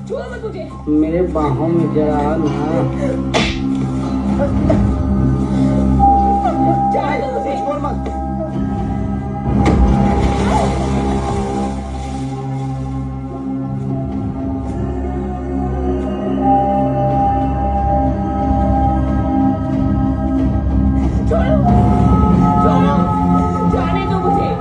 छोड़ो मत मुझे। मेरे बाहों में जरा आ ना। जाने दो मुझे। छोड़ मत। छोड़ो, छोड़ो, जाने दो मुझे।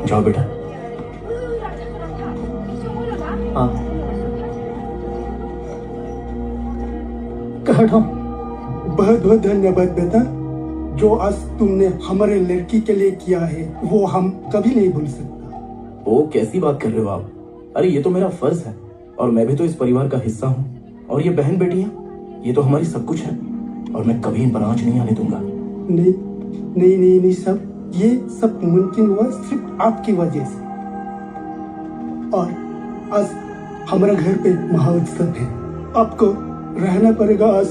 जाओ बेटा। हाँ कहता बहुत बहुत धन्यवाद बेटा। जो आज तुमने हमारे लड़की के लिए किया है वो हम कभी नहीं भूल सकता। ओ कैसी बात कर रहे हो आप? अरे ये तो मेरा फर्ज है और मैं भी तो इस परिवार का हिस्सा हूँ। और ये बहन बेटियां ये तो हमारी सब कुछ है और मैं कभी इन पर आंच नहीं आने दूंगा। नहीं नहीं नहीं नहीं सब ये सब मुमकिन हुआ सिर्फ आपकी वजह से। और आज हमारे घर पे महोत्सव है, आपको रहना पड़ेगा आज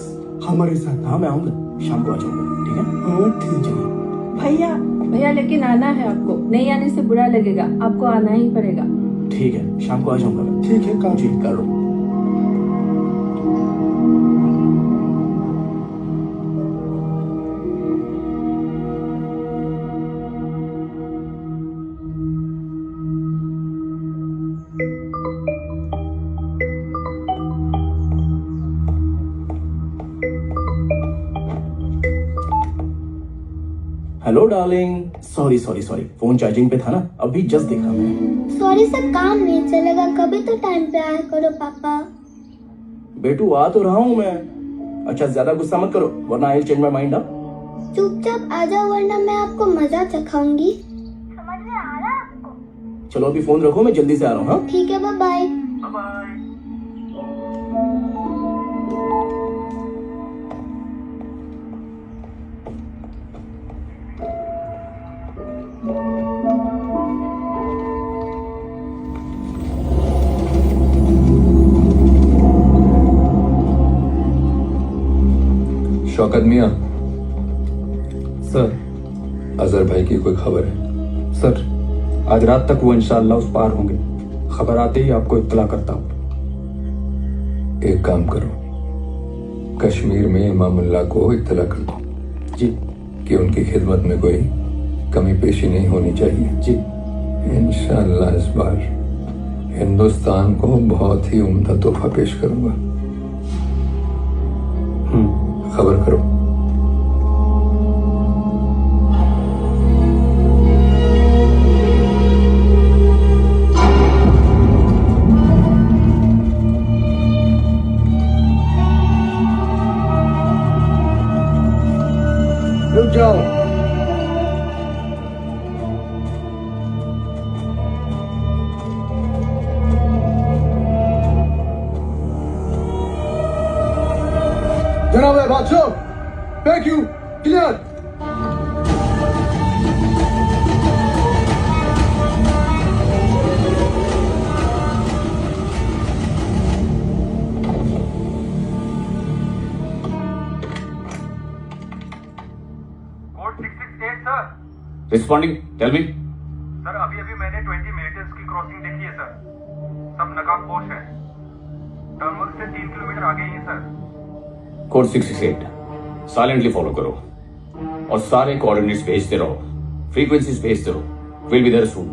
हमारे साथ। हाँ मैं आऊंगा, शाम को आ जाऊंगा। ठीक है? हाँ ठीक है। भैया भैया लेकिन आना है आपको, नहीं आने से बुरा लगेगा, आपको आना ही पड़ेगा। ठीक है, शाम को आ जाऊंगा मैं। ठीक है काम जी करो। Hello darling, sorry sorry sorry, phone charging पे था ना, अभी जस्ट देखा मैंने। सॉरी सर, काम नहीं चलेगा, कभी तो टाइम पे आया करो पापा। बेटू आ तो रहा हूँ मैं। अच्छा ज्यादा गुस्सा मत करो वरना I will change my mind. चुपचाप आ जाओ वरना मैं आपको मजा चखाऊंगी। समझ में आ रहा है आपको? चलो अभी फोन रखो, मैं जल्दी से आ रहा हूँ। हाँ ठीक है, बाय बाय। शौकत मियाँ, सर। अजहर भाई की कोई खबर है? सर आज रात तक वो इंशाअल्लाह उस पार होंगे, खबर आते ही आपको इत्तला करता हूँ। एक काम करो, कश्मीर में इमामुल्लाह को इत्तला कर दो जी कि उनकी खिदमत में कोई कमी पेशी नहीं होनी चाहिए। जी इंशाअल्लाह इस बार हिंदुस्तान को बहुत ही उम्दा तोहफा पेश करूंगा। खबर करो। जनाब बादशाह, thank you, clear. Responding, tell me. Sir अभी अभी मैंने 20 मिलिटेंट्स की क्रॉसिंग देखी है सर। सब नकाब पोस्ट है, टर्मिनल से 3 किलोमीटर आगे ही है सर। कोड 668 साइलेंटली फॉलो करो और सारे कोऑर्डिनेट्स भेजते रहो, फ्रीक्वेंसीज भेजते रहो। Will be there soon.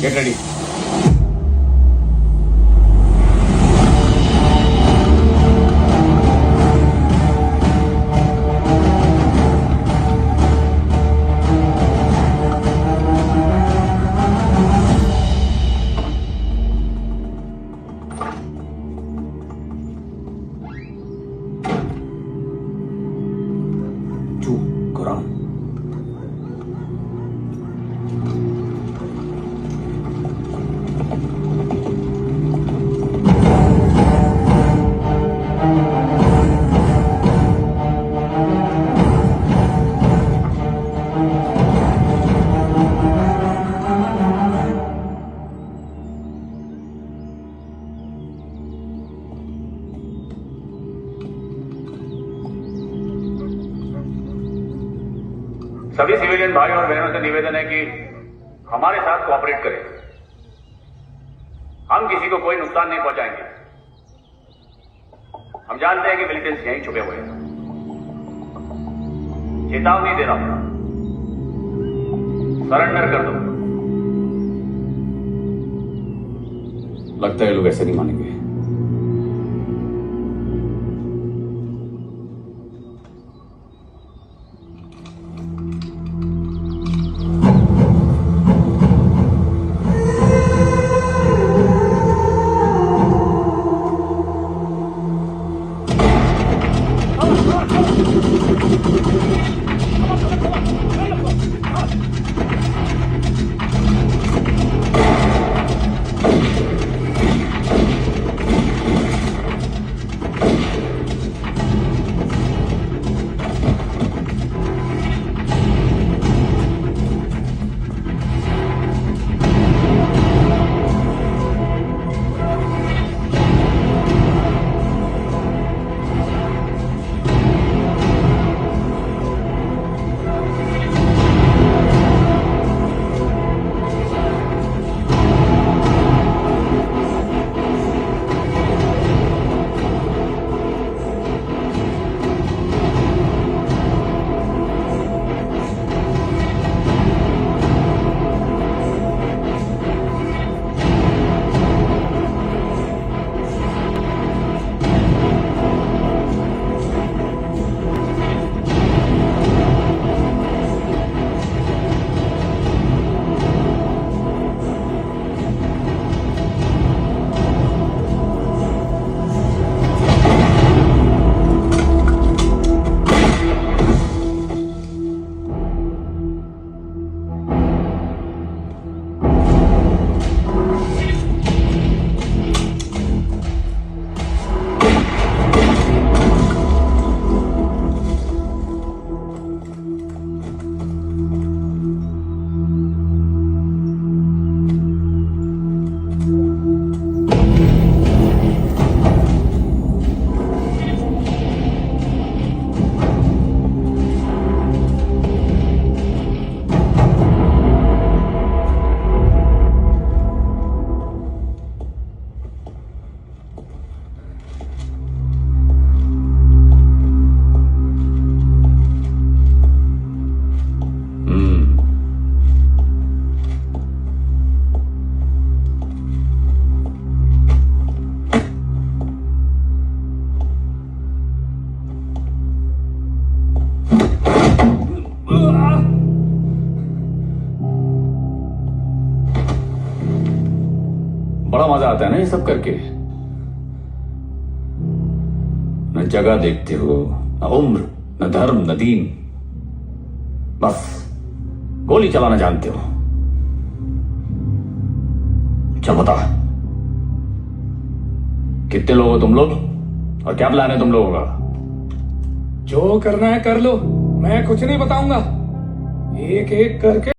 Get ready. सभी सिविलियन भाई और बहनों से निवेदन है कि हमारे साथ कोऑपरेट करें। हम किसी को कोई नुकसान नहीं पहुंचाएंगे। हम जानते हैं कि मिलिटेंट्स यहीं छुपे हुए हैं। चेतावनी दे रहा हूं, सरेंडर कर दो। लगता है लोग ऐसे नहीं मानेंगे। बड़ा मजा आता है ना ये सब करके। न जगह देखते हो, न उम्र, न धर्म, न दीन, बस गोली चलाना जानते हो। चल बता, कितने लोग हो तुम लोग और क्या प्लान है तुम लोगों का? जो करना है कर लो, मैं कुछ नहीं बताऊंगा। एक एक करके